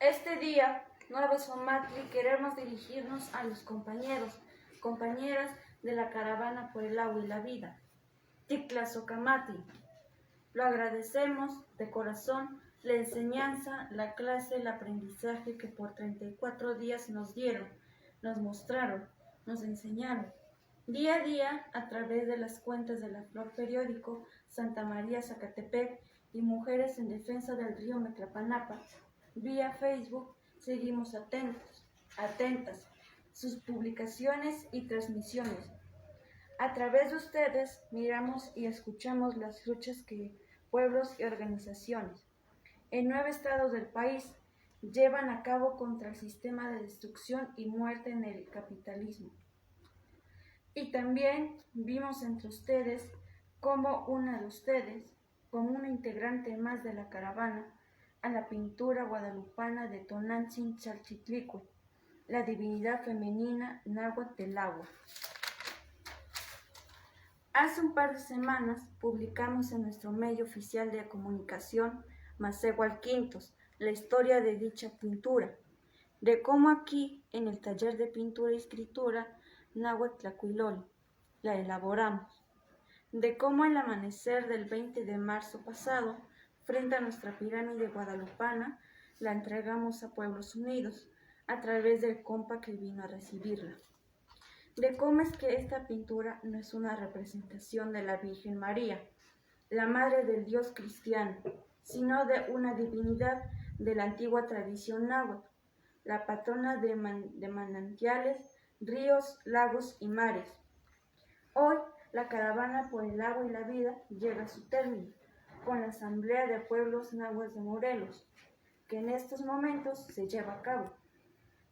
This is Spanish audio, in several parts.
Este día, Nueva Somatli, queremos dirigirnos a los compañeros, compañeras de la caravana por el agua y la vida. Tikla Socamatli. Lo agradecemos de corazón la enseñanza, la clase, el aprendizaje que por 34 días nos dieron, nos mostraron, nos enseñaron. Día a día, a través de las cuentas de la Flor Periódico, Santa María Zacatepec y Mujeres en Defensa del Río Metrapanapa, vía Facebook, seguimos atentas sus publicaciones y transmisiones. A través de ustedes miramos y escuchamos las luchas que pueblos y organizaciones en 9 estados del país llevan a cabo contra el sistema de destrucción y muerte en el capitalismo. Y también vimos entre ustedes como una de ustedes, como una integrante más de la caravana, a la pintura guadalupana de Tonantzin Chalchitlicue, la divinidad femenina náhuatl del agua. Hace un par de semanas publicamos en nuestro medio oficial de comunicación, Macehualquintos, la historia de dicha pintura, de cómo aquí, en el taller de pintura y escritura náhuatl Tlacuiloli, la elaboramos, de cómo el amanecer del 20 de marzo pasado, frente a nuestra pirámide guadalupana, la entregamos a Pueblos Unidos, a través del compa que vino a recibirla. De cómo es que esta pintura no es una representación de la Virgen María, la madre del Dios cristiano, sino de una divinidad de la antigua tradición náhuatl, la patrona de manantiales, ríos, lagos y mares. Hoy, la caravana por el agua y la vida llega a su término, con la Asamblea de Pueblos Náhuatl de Morelos, que en estos momentos se lleva a cabo.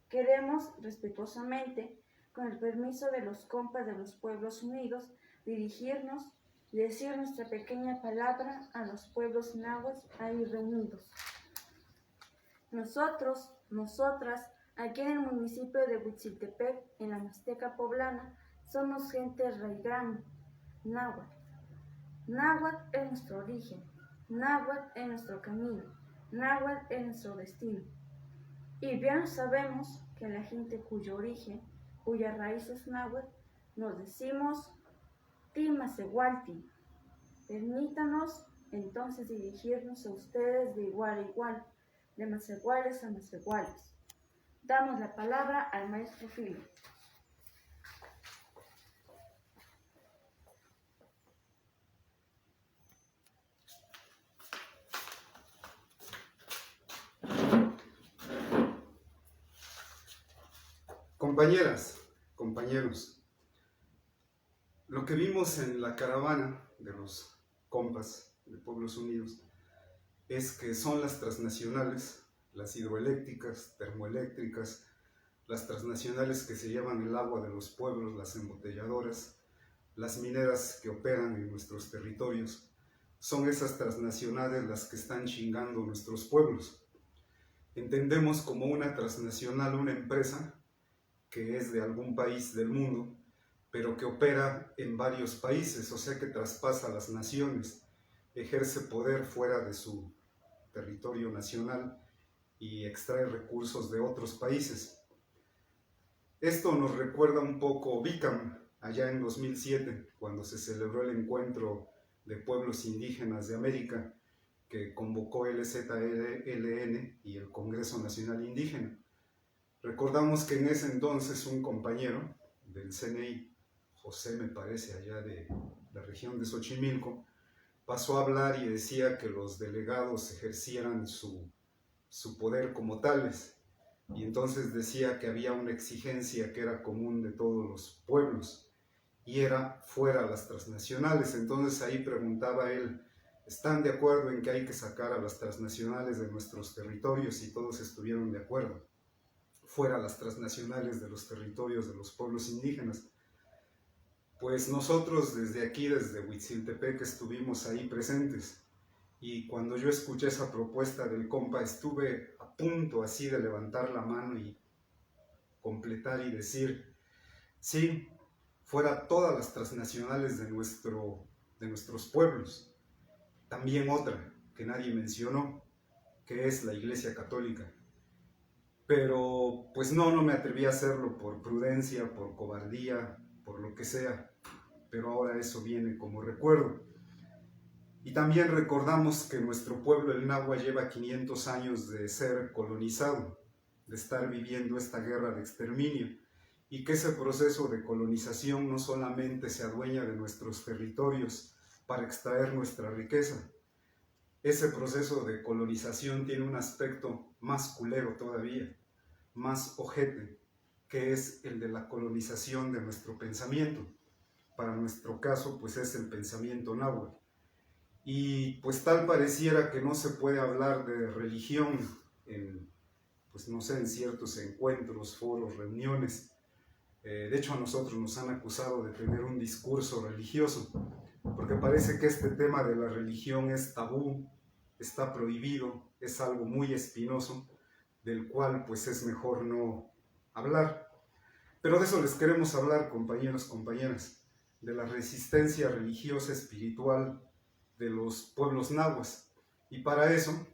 Queremos respetuosamente, con el permiso de los compas de los Pueblos Unidos, dirigirnos y decir nuestra pequeña palabra a los pueblos náhuatl ahí reunidos. Nosotros, nosotras, aquí en el municipio de Huitziltepec, en la Mixteca poblana, somos gente raigán, náhuatl. Náhuatl es nuestro origen, náhuatl es nuestro camino, náhuatl es nuestro destino. Y bien sabemos que la gente cuyo origen, cuya raíz es náhuatl, nos decimos Timacehualti. Permítanos entonces dirigirnos a ustedes de igual a igual, de macehuales a macehuales. Damos la palabra al maestro Filo. Compañeras, compañeros, lo que vimos en la caravana de los compas de Pueblos Unidos es que son las transnacionales, las hidroeléctricas, termoeléctricas, las transnacionales que se llevan el agua de los pueblos, las embotelladoras, las mineras que operan en nuestros territorios. Son esas transnacionales las que están chingando nuestros pueblos. Entendemos como una transnacional una empresa que es de algún país del mundo, pero que opera en varios países, o sea que traspasa las naciones, ejerce poder fuera de su territorio nacional y extrae recursos de otros países. Esto nos recuerda un poco Bicam, allá en 2007, cuando se celebró el encuentro de pueblos indígenas de América, que convocó el ZLN y el Congreso Nacional Indígena. Recordamos que en ese entonces un compañero del CNI, José me parece, allá de la región de Xochimilco, pasó a hablar y decía que los delegados ejercieran su poder como tales, y entonces decía que había una exigencia que era común de todos los pueblos, y era fuera las transnacionales. Entonces ahí preguntaba él, ¿están de acuerdo en que hay que sacar a las transnacionales de nuestros territorios? Y todos estuvieron de acuerdo. Fuera las transnacionales de los territorios de los pueblos indígenas. Pues nosotros desde aquí, desde Huitziltepec, estuvimos ahí presentes, y cuando yo escuché esa propuesta del compa estuve a punto así de levantar la mano y completar y decir, sí, fuera todas las transnacionales de nuestros pueblos. También otra que nadie mencionó, que es la Iglesia Católica. pero pues no me atreví a hacerlo por prudencia, por cobardía, por lo que sea, pero ahora eso viene como recuerdo. Y también recordamos que nuestro pueblo, el Nahua, lleva 500 años de ser colonizado, de estar viviendo esta guerra de exterminio, y que ese proceso de colonización no solamente se adueña de nuestros territorios para extraer nuestra riqueza. Ese proceso de colonización tiene un aspecto más culero todavía, más ojete, que es el de la colonización de nuestro pensamiento. Para nuestro caso, pues es el pensamiento náhuatl. Y pues tal pareciera que no se puede hablar de religión en, pues no sé, en ciertos encuentros, foros, reuniones. De hecho, a nosotros nos han acusado de tener un discurso religioso, porque parece que este tema de la religión es tabú, está prohibido, es algo muy espinoso, del cual pues es mejor no hablar. Pero de eso les queremos hablar, compañeros, compañeras, de la resistencia religiosa, espiritual de los pueblos nahuas. Y para eso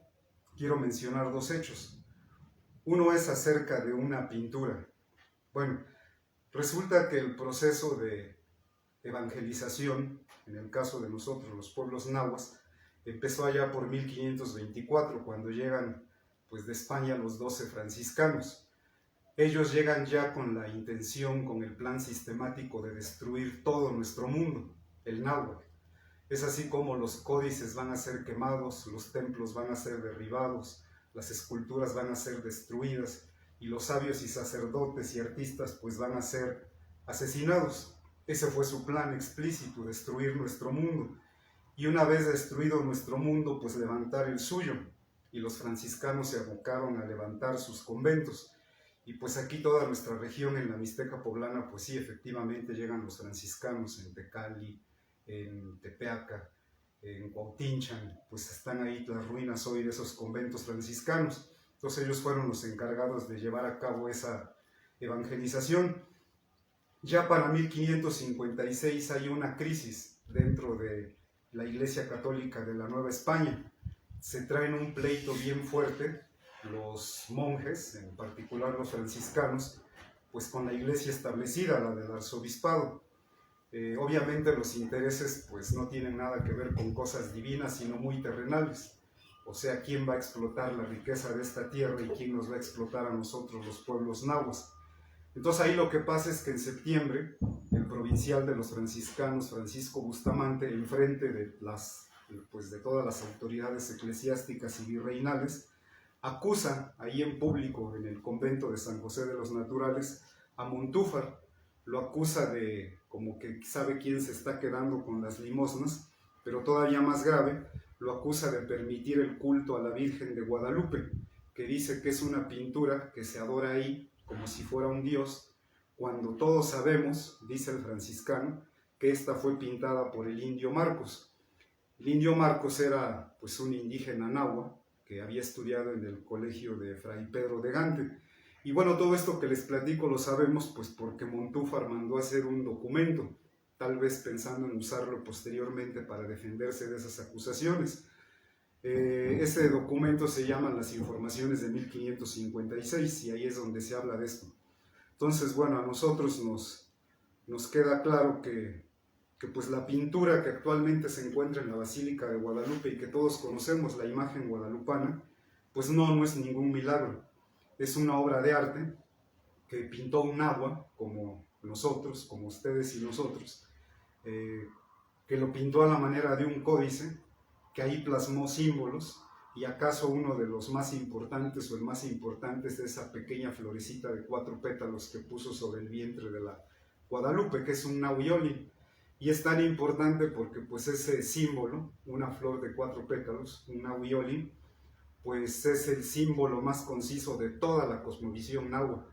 quiero mencionar dos hechos. Uno es acerca de una pintura. Bueno, resulta que el proceso de evangelización, en el caso de nosotros, los pueblos nahuas, empezó allá por 1524, cuando llegan pues, de España los 12 franciscanos. Ellos llegan ya con la intención, con el plan sistemático de destruir todo nuestro mundo, el náhuatl. Es así como los códices van a ser quemados, los templos van a ser derribados, las esculturas van a ser destruidas y los sabios y sacerdotes y artistas pues van a ser asesinados. Ese fue su plan explícito, destruir nuestro mundo. Y una vez destruido nuestro mundo, pues levantar el suyo. Y los franciscanos se abocaron a levantar sus conventos. Y pues aquí toda nuestra región, en la Mixteca poblana, pues sí, efectivamente llegan los franciscanos en Tecali, en Tepeaca, en Cuautinchan, pues están ahí las ruinas hoy de esos conventos franciscanos. Entonces ellos fueron los encargados de llevar a cabo esa evangelización. Ya para 1556 hay una crisis dentro de la Iglesia Católica de la Nueva España. Se traen un pleito bien fuerte los monjes, en particular los franciscanos, pues con la iglesia establecida, la del arzobispado. Obviamente los intereses pues no tienen nada que ver con cosas divinas, sino muy terrenales. O sea, ¿quién va a explotar la riqueza de esta tierra y quién nos va a explotar a nosotros, los pueblos nahuas? Entonces ahí lo que pasa es que en septiembre el provincial de los franciscanos, Francisco Bustamante, enfrente de todas las autoridades eclesiásticas y virreinales, acusa ahí en público en el convento de San José de los Naturales a Montúfar. Lo acusa de como que sabe quién se está quedando con las limosnas, pero todavía más grave, lo acusa de permitir el culto a la Virgen de Guadalupe, que dice que es una pintura que se adora ahí como si fuera un dios, cuando todos sabemos, dice el franciscano, que esta fue pintada por el indio Marcos. El indio Marcos era pues un indígena nahua que había estudiado en el colegio de Fray Pedro de Gante. Y bueno, todo esto que les platico lo sabemos pues porque Montúfar mandó a hacer un documento, tal vez pensando en usarlo posteriormente para defenderse de esas acusaciones. Ese documento se llama Las Informaciones de 1556 y ahí es donde se habla de esto. Entonces, bueno, a nosotros nos queda claro que pues la pintura que actualmente se encuentra en la Basílica de Guadalupe y que todos conocemos, la imagen guadalupana, pues no es ningún milagro. Es una obra de arte que pintó un nahua, como nosotros, como ustedes y nosotros, que lo pintó a la manera de un códice, que ahí plasmó símbolos, y acaso uno de los más importantes o el más importante es esa pequeña florecita de 4 pétalos que puso sobre el vientre de la Guadalupe, que es un nahuioli. Y es tan importante porque pues ese símbolo, una flor de 4 pétalos, un nahuioli, pues es el símbolo más conciso de toda la cosmovisión nahua.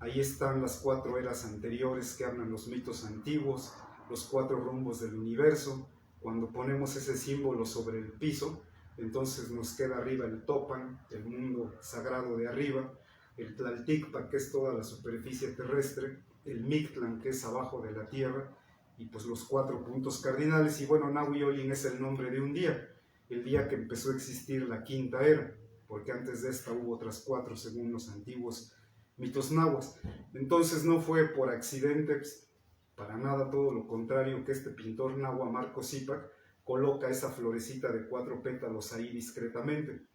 Ahí están las 4 eras anteriores que hablan los mitos antiguos, los 4 rumbos del universo. Cuando ponemos ese símbolo sobre el piso, entonces nos queda arriba el Topan, el mundo sagrado de arriba, el Tlalticpa, que es toda la superficie terrestre, el Mictlán, que es abajo de la tierra, y pues los 4 puntos cardinales. Y bueno, Nahui Olin es el nombre de un día, el día que empezó a existir la quinta era. porque antes de esta hubo otras 4 según los antiguos mitos nahuas. Entonces no fue por accidente, pues, para nada, todo lo contrario, que este pintor nahua Marco Cípac coloca esa florecita de 4 pétalos ahí discretamente,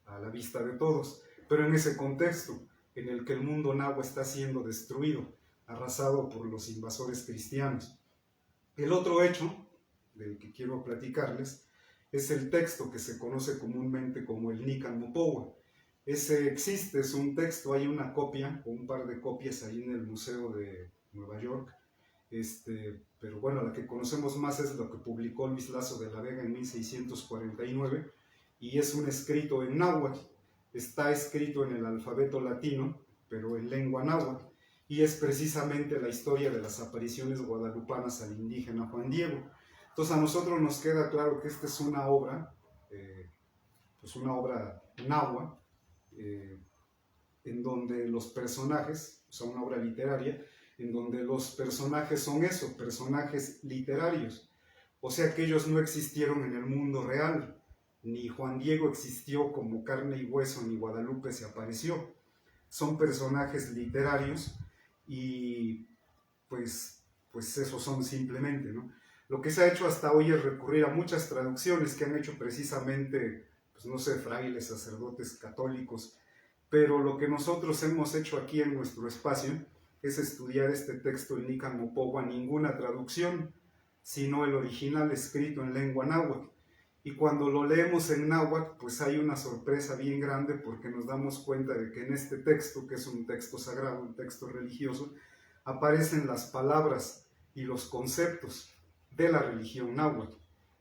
a la vista de todos, pero en ese contexto en el que el mundo nahua está siendo destruido, arrasado por los invasores cristianos. El otro hecho del que quiero platicarles es el texto que se conoce comúnmente como el Nican Mopohua. Ese existe, es un texto, hay una copia o un par de copias ahí en el Museo de Nueva York, pero bueno, la que conocemos más es lo que publicó Luis Lasso de la Vega en 1649, y es un escrito en náhuatl. Está escrito en el alfabeto latino, pero en lengua náhuatl, y es precisamente la historia de las apariciones guadalupanas al indígena Juan Diego. Entonces a nosotros nos queda claro que esta es una obra, pues una obra náhuatl, en donde los personajes, o sea, una obra literaria, en donde los personajes son eso, personajes literarios. O sea que ellos no existieron en el mundo real, ni Juan Diego existió como carne y hueso, ni Guadalupe se apareció. Son personajes literarios y pues esos son simplemente, ¿no? Lo que se ha hecho hasta hoy es recurrir a muchas traducciones que han hecho precisamente, pues no sé, frailes, sacerdotes católicos, pero lo que nosotros hemos hecho aquí en nuestro espacio es estudiar este texto en Nican Mopohua, ninguna traducción, sino el original escrito en lengua náhuatl. Y cuando lo leemos en náhuatl, pues hay una sorpresa bien grande porque nos damos cuenta de que en este texto, que es un texto sagrado, un texto religioso, aparecen las palabras y los conceptos de la religión náhuatl.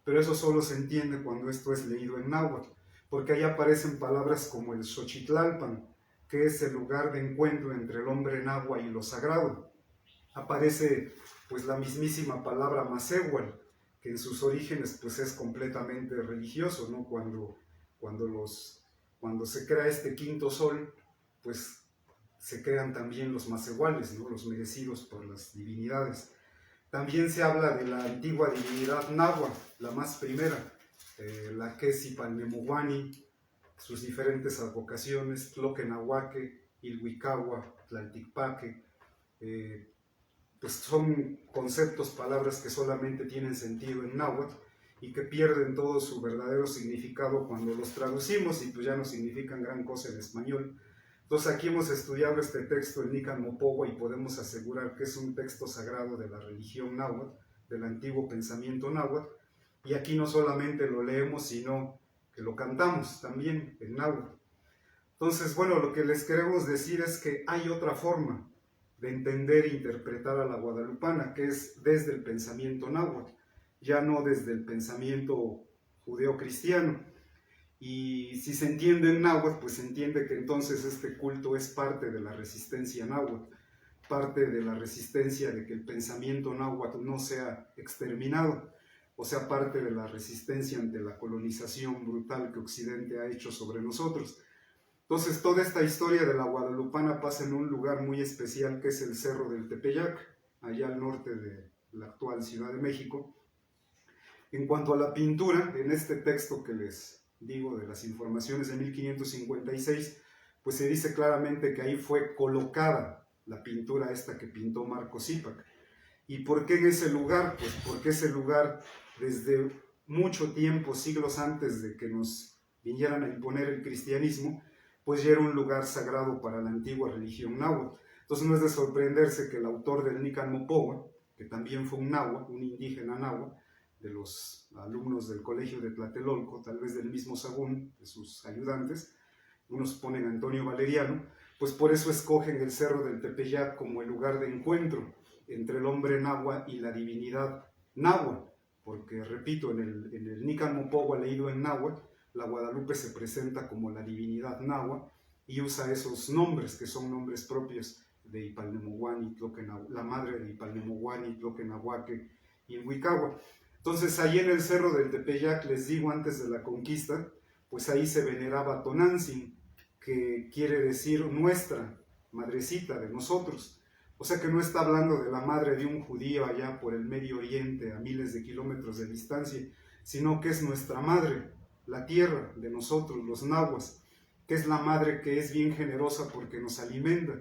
Pero eso solo se entiende cuando esto es leído en náhuatl, porque ahí aparecen palabras como el Xochitlalpan, que es el lugar de encuentro entre el hombre nahua y lo sagrado. Aparece pues la mismísima palabra Masehual, que en sus orígenes pues es completamente religioso, ¿no? Cuando se crea este quinto sol, pues se crean también los masehuales, ¿no? Los merecidos por las divinidades. También se habla de la antigua divinidad náhuatl, la más primera, la Quesi-Palmemuhuani, sus diferentes advocaciones, Tloquenahuaque, Ilhuicahua, Tlalticpaque, pues son conceptos, palabras que solamente tienen sentido en náhuatl y que pierden todo su verdadero significado cuando los traducimos y pues ya no significan gran cosa en español. Entonces aquí hemos estudiado este texto en Nican Mopohua y podemos asegurar que es un texto sagrado de la religión náhuatl, del antiguo pensamiento náhuatl, y aquí no solamente lo leemos, sino que lo cantamos también en náhuatl. Entonces, bueno, lo que les queremos decir es que hay otra forma de entender e interpretar a la guadalupana, que es desde el pensamiento náhuatl, ya no desde el pensamiento judeocristiano. Y si se entiende en náhuatl, pues se entiende que entonces este culto es parte de la resistencia náhuatl, parte de la resistencia de que el pensamiento náhuatl no sea exterminado, o sea, parte de la resistencia ante la colonización brutal que Occidente ha hecho sobre nosotros. Entonces, toda esta historia de la guadalupana pasa en un lugar muy especial que es el Cerro del Tepeyac, allá al norte de la actual Ciudad de México. En cuanto a la pintura, en este texto que les digo de las informaciones de 1556, pues se dice claramente que ahí fue colocada la pintura esta que pintó Marco Cípac. ¿Y por qué en ese lugar? Pues porque ese lugar desde mucho tiempo, siglos antes de que nos vinieran a imponer el cristianismo, pues ya era un lugar sagrado para la antigua religión náhuatl. Entonces no es de sorprenderse que el autor del Nican Mopohua, que también fue un nahua, un indígena nahua, de los alumnos del colegio de Tlatelolco, tal vez del mismo Sagún, de sus ayudantes, unos ponen Antonio Valeriano, pues por eso escogen el Cerro del Tepeyac como el lugar de encuentro entre el hombre nahua y la divinidad nahua, porque repito, en el Nican Mopohua leído en náhuatl, la Guadalupe se presenta como la divinidad nahua y usa esos nombres que son nombres propios de Ipalnemohuani, la madre de Ipalnemohuani, Tloquenahuaque y Ilhuicahua. Entonces ahí en el Cerro del Tepeyac, les digo, antes de la conquista, pues ahí se veneraba a Tonantzin, que quiere decir nuestra, madrecita de nosotros. O sea que no está hablando de la madre de un judío allá por el Medio Oriente a miles de kilómetros de distancia, sino que es nuestra madre, la tierra de nosotros, los nahuas. que es la madre que es bien generosa porque nos alimenta.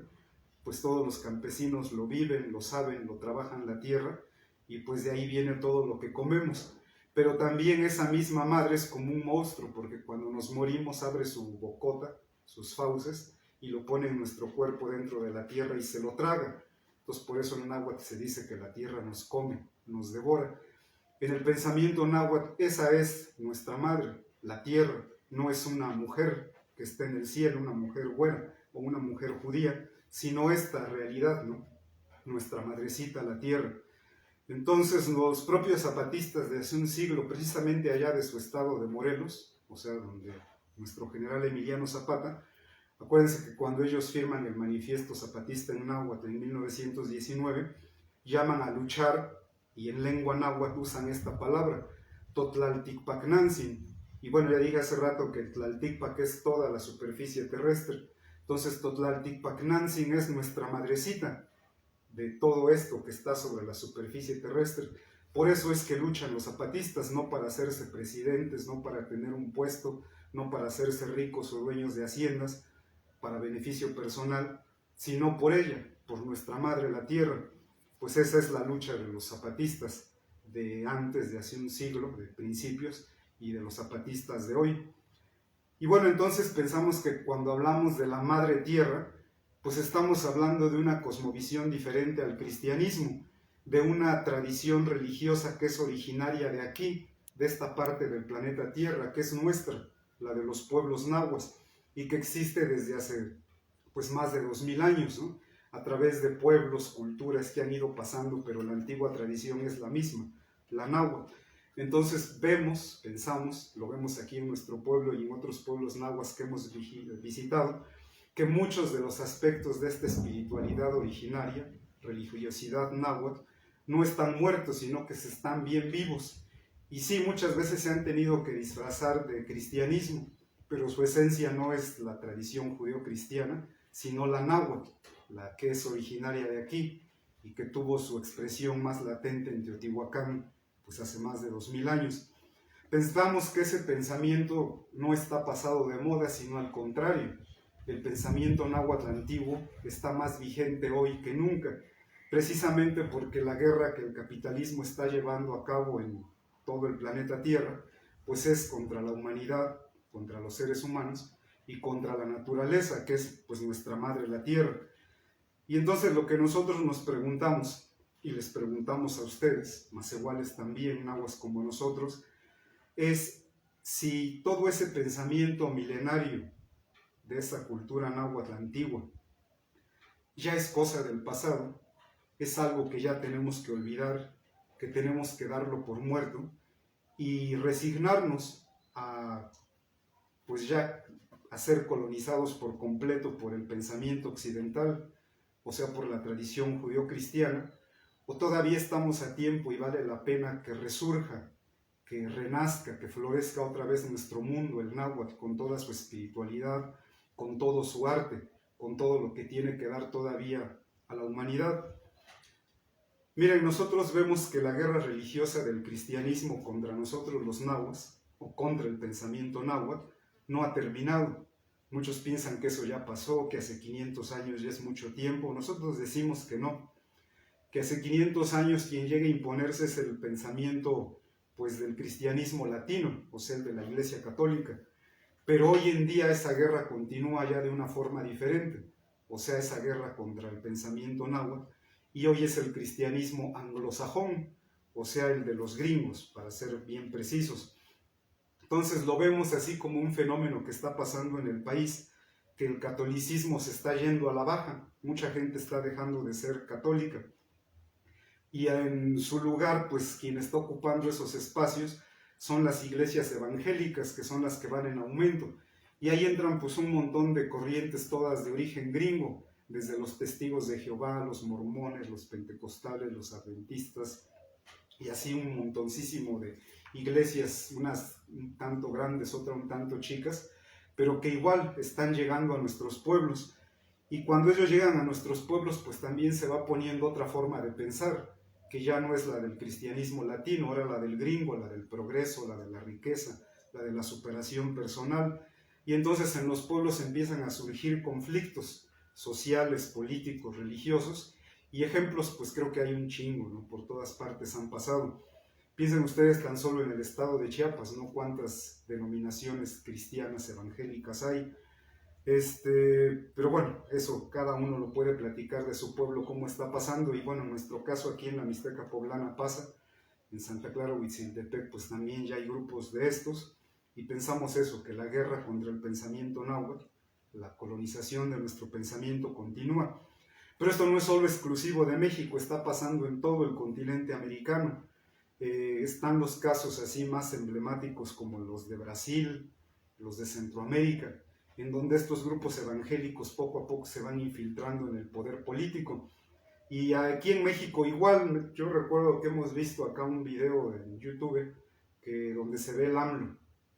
Pues todos los campesinos lo viven, lo saben, lo trabajan la tierra, y pues de ahí viene todo lo que comemos. Pero también esa misma madre es como un monstruo, porque cuando nos morimos abre su bocota, sus fauces, y lo pone en nuestro cuerpo dentro de la tierra y se lo traga. Entonces por eso en náhuatl se dice que la tierra nos come, nos devora. En el pensamiento náhuatl, esa es nuestra madre, la tierra. No es una mujer que está en el cielo, una mujer buena o una mujer judía, sino esta realidad, ¿no? Nuestra madrecita, la tierra. Entonces los propios zapatistas de hace un siglo, precisamente allá de su estado de Morelos, o sea, donde nuestro general Emiliano Zapata, acuérdense que cuando ellos firman el manifiesto zapatista en náhuatl en 1919, llaman a luchar, y en lengua náhuatl usan esta palabra, Totlalticpacnantzin. Y bueno, ya dije hace rato que Tlalticpac es toda la superficie terrestre. Entonces Totlalticpacnantzin es nuestra madrecita de todo esto que está sobre la superficie terrestre. Por eso es que luchan los zapatistas, no para hacerse presidentes, no para tener un puesto, no para hacerse ricos o dueños de haciendas, para beneficio personal, sino por ella, por nuestra madre la tierra. Pues esa es la lucha de los zapatistas de antes, de hace un siglo, de principios, y de los zapatistas de hoy. Y bueno, entonces pensamos que cuando hablamos de la madre tierra, pues estamos hablando de una cosmovisión diferente al cristianismo, de una tradición religiosa que es originaria de aquí, de esta parte del planeta Tierra, que es nuestra, la de los pueblos nahuas, y que existe desde hace pues más de 2000 años, ¿no? A través de pueblos, culturas que han ido pasando, pero la antigua tradición es la misma, la náhuatl. Entonces pensamos, lo vemos aquí en nuestro pueblo y en otros pueblos nahuas que hemos visitado, que muchos de los aspectos de esta espiritualidad originaria, religiosidad náhuatl, no están muertos, sino que se están bien vivos. Y sí, muchas veces se han tenido que disfrazar de cristianismo, pero su esencia no es la tradición judeo-cristiana, sino la náhuatl, la que es originaria de aquí y que tuvo su expresión más latente en Teotihuacán, pues hace más de 2000 años. Pensamos que ese pensamiento no está pasado de moda, sino al contrario. El pensamiento náhuatl antiguo está más vigente hoy que nunca, precisamente porque la guerra que el capitalismo está llevando a cabo en todo el planeta Tierra, pues es contra la humanidad, contra los seres humanos y contra la naturaleza, que es pues nuestra madre la Tierra. Y entonces lo que nosotros nos preguntamos, y les preguntamos a ustedes, macehuales también, nahuas como nosotros, es si todo ese pensamiento milenario de esa cultura náhuatl antigua ya es cosa del pasado, es algo que ya tenemos que olvidar, que tenemos que darlo por muerto y resignarnos a pues ya a ser colonizados por completo por el pensamiento occidental, o sea, por la tradición judío-cristiana, o todavía estamos a tiempo y vale la pena que resurja, que renazca, que florezca otra vez nuestro mundo, el náhuatl, con toda su espiritualidad, con todo su arte, con todo lo que tiene que dar todavía a la humanidad. Miren, nosotros vemos que la guerra religiosa del cristianismo contra nosotros los nahuas, o contra el pensamiento náhuatl, no ha terminado. Muchos piensan que eso ya pasó, que hace 500 años ya es mucho tiempo. Nosotros decimos que no, que hace 500 años quien llegue a imponerse es el pensamiento pues del cristianismo latino, o sea, el de la Iglesia Católica. Pero hoy en día esa guerra continúa ya de una forma diferente, o sea, esa guerra contra el pensamiento náhuatl, y hoy es el cristianismo anglosajón, o sea, el de los gringos, para ser bien precisos. Entonces lo vemos así como un fenómeno que está pasando en el país, que el catolicismo se está yendo a la baja, mucha gente está dejando de ser católica, y en su lugar, pues quien está ocupando esos espacios son las iglesias evangélicas, que son las que van en aumento, y ahí entran pues un montón de corrientes todas de origen gringo, desde los testigos de Jehová, los mormones, los pentecostales, los adventistas, y así un montoncísimo de iglesias, unas un tanto grandes, otras un tanto chicas, pero que igual están llegando a nuestros pueblos. Y cuando ellos llegan a nuestros pueblos, pues también se va poniendo otra forma de pensar, que ya no es la del cristianismo latino, ahora la del gringo, la del progreso, la de la riqueza, la de la superación personal. y entonces en los pueblos empiezan a surgir conflictos sociales, políticos, religiosos, y ejemplos pues creo que hay un chingo, ¿no? Por todas partes han pasado. Piensen ustedes tan solo en el estado de Chiapas, ¿no? Cuántas denominaciones cristianas evangélicas hay. Pero bueno, eso cada uno lo puede platicar de su pueblo, cómo está pasando, y bueno, en nuestro caso aquí en la Mixteca Poblana pasa, en Santa Clara, Huitziltepec, pues también ya hay grupos de estos, y pensamos eso, que la guerra contra el pensamiento náhuatl, la colonización de nuestro pensamiento continúa. Pero esto no es solo exclusivo de México, está pasando en todo el continente americano. Están los casos así más emblemáticos como los de Brasil, los de Centroamérica, en donde estos grupos evangélicos poco a poco se van infiltrando en el poder político. Y aquí en México igual, yo recuerdo que hemos visto acá un video en YouTube donde se ve el AMLO,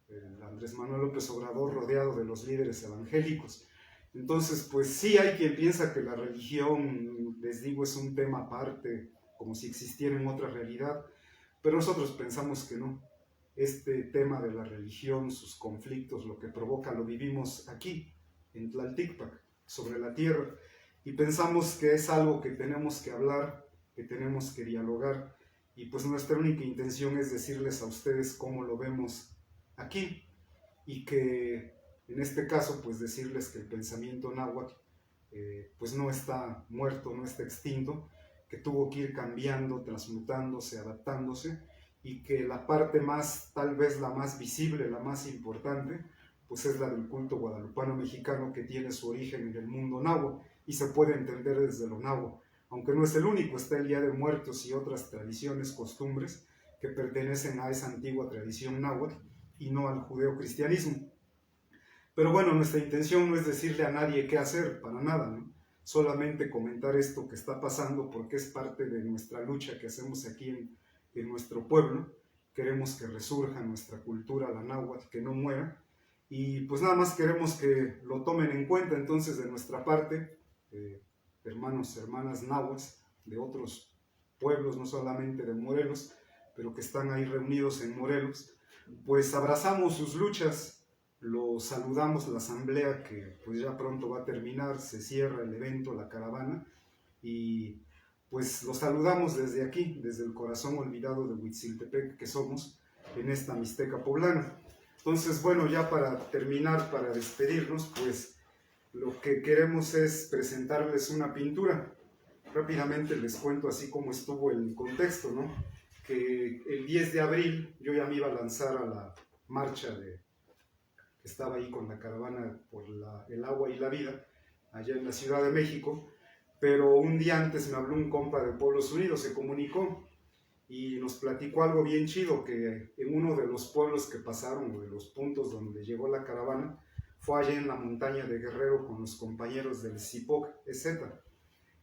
el Andrés Manuel López Obrador, rodeado de los líderes evangélicos. Entonces, pues sí hay quien piensa que la religión, les digo, es un tema aparte, como si existiera en otra realidad, pero nosotros pensamos que no. Este tema de la religión, sus conflictos, lo que provoca, lo vivimos aquí, en Tlalticpac, sobre la tierra, y pensamos que es algo que tenemos que hablar, que tenemos que dialogar, y pues nuestra única intención es decirles a ustedes cómo lo vemos aquí, y que en este caso pues decirles que el pensamiento náhuatl pues no está muerto, no está extinto, que tuvo que ir cambiando, transmutándose, adaptándose, y que la parte más, tal vez la más visible, la más importante, pues es la del culto guadalupano mexicano, que tiene su origen en el mundo náhuatl y se puede entender desde lo náhuatl. Aunque no es el único, está el Día de Muertos y otras tradiciones, costumbres que pertenecen a esa antigua tradición náhuatl y no al judeocristianismo. Pero bueno, nuestra intención no es decirle a nadie qué hacer, para nada, ¿no? Solamente comentar esto que está pasando porque es parte de nuestra lucha que hacemos aquí en nuestro pueblo. Queremos que resurja nuestra cultura, la náhuatl, que no muera, y pues nada más queremos que lo tomen en cuenta. Entonces, de nuestra parte, hermanos, hermanas náhuatls de otros pueblos, no solamente de Morelos, pero que están ahí reunidos en Morelos, pues abrazamos sus luchas, los saludamos, la asamblea que pues ya pronto va a terminar, se cierra el evento, la caravana, y pues los saludamos desde aquí, desde el corazón olvidado de Huitziltepec que somos, en esta Mixteca Poblana. Entonces, bueno, ya para terminar, para despedirnos, pues lo que queremos es presentarles una pintura. Rápidamente les cuento así como estuvo el contexto, ¿no? Que el 10 de abril yo ya me iba a lanzar a la marcha que estaba ahí con la caravana por el agua y la vida, allá en la Ciudad de México, pero un día antes me habló un compa de Pueblos Unidos, se comunicó y nos platicó algo bien chido, que en uno de los pueblos que pasaron, o de los puntos donde llegó la caravana, fue allá en la montaña de Guerrero con los compañeros del CIPOC EZ.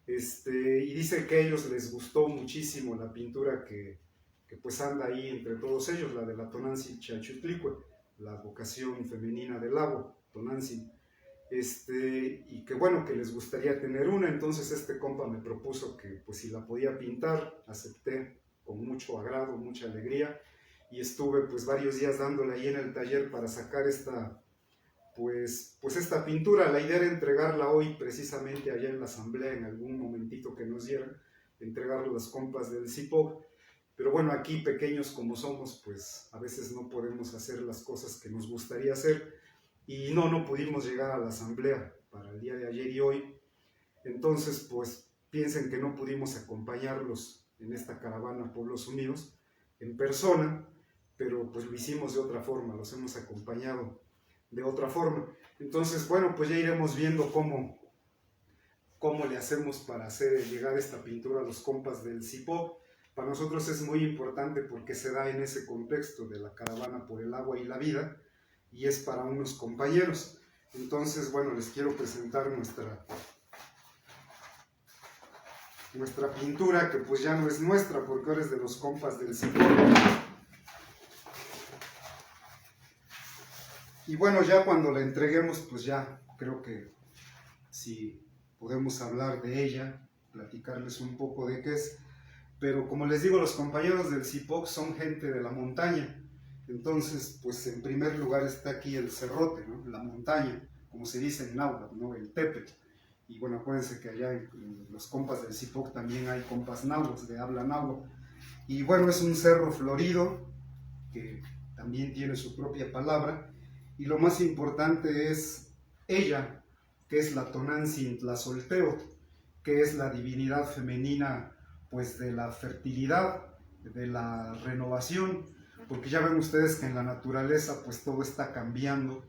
Y dice que a ellos les gustó muchísimo la pintura que pues anda ahí entre todos ellos, la de la Tonantzin Chalchutlicue, la vocación femenina del agua, Tonantzin. Y que bueno, que les gustaría tener una. Entonces este compa me propuso que pues si la podía pintar, acepté con mucho agrado, mucha alegría, y estuve pues varios días dándole ahí en el taller para sacar esta esta pintura. La idea era entregarla hoy precisamente allá en la asamblea, en algún momentito que nos dieran, entregarla a las compas del CIPOC. Pero bueno, aquí pequeños como somos, pues a veces no podemos hacer las cosas que nos gustaría hacer, y no pudimos llegar a la asamblea para el día de ayer y hoy. Entonces pues piensen que no pudimos acompañarlos en esta caravana a Pueblos Unidos en persona, pero pues lo hicimos de otra forma, los hemos acompañado de otra forma. Entonces bueno, pues ya iremos viendo cómo le hacemos para hacer llegar esta pintura a los compas del CIPOC. Para nosotros es muy importante porque se da en ese contexto de la caravana por el agua y la vida, y es para unos compañeros. Entonces, bueno, les quiero presentar nuestra pintura, que pues ya no es nuestra porque ahora es de los compas del CIPOC. Y bueno, ya cuando la entreguemos, pues ya creo que si podemos hablar de ella, platicarles un poco de qué es. Pero como les digo, los compañeros del CIPOC son gente de la montaña, Entonces, pues en primer lugar está aquí el cerrote, ¿no? La montaña, como se dice en náhuatl, ¿no? El tepe. Y bueno, acuérdense que allá en los compas del Zipoc también hay compas náhuatl, de habla náhuatl. Y bueno, es un cerro florido, que también tiene su propia palabra. Y lo más importante es ella, que es la Tonantzin Tlazolteotl, que es la divinidad femenina, pues de la fertilidad, de la renovación, porque ya ven ustedes que en la naturaleza pues todo está cambiando,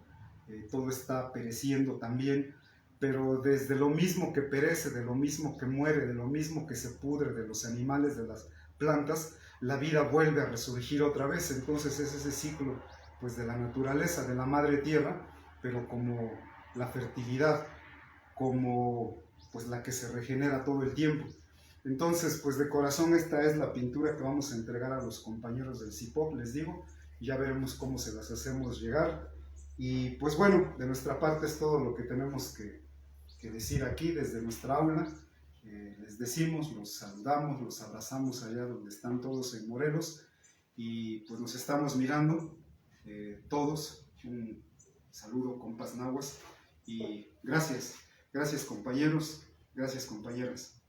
todo está pereciendo también, pero desde lo mismo que perece, de lo mismo que muere, de lo mismo que se pudre, de los animales, de las plantas, la vida vuelve a resurgir otra vez. Entonces es ese ciclo pues de la naturaleza, de la madre tierra, pero como la fertilidad, como pues la que se regenera todo el tiempo. Entonces, pues de corazón esta es la pintura que vamos a entregar a los compañeros del Zipoc, les digo, ya veremos cómo se las hacemos llegar. Y pues bueno, de nuestra parte es todo lo que tenemos que decir aquí desde nuestra aula. Les decimos, los saludamos, los abrazamos allá donde están todos en Morelos y pues nos estamos mirando todos. Un saludo, compas nahuas, y gracias compañeros, gracias compañeras.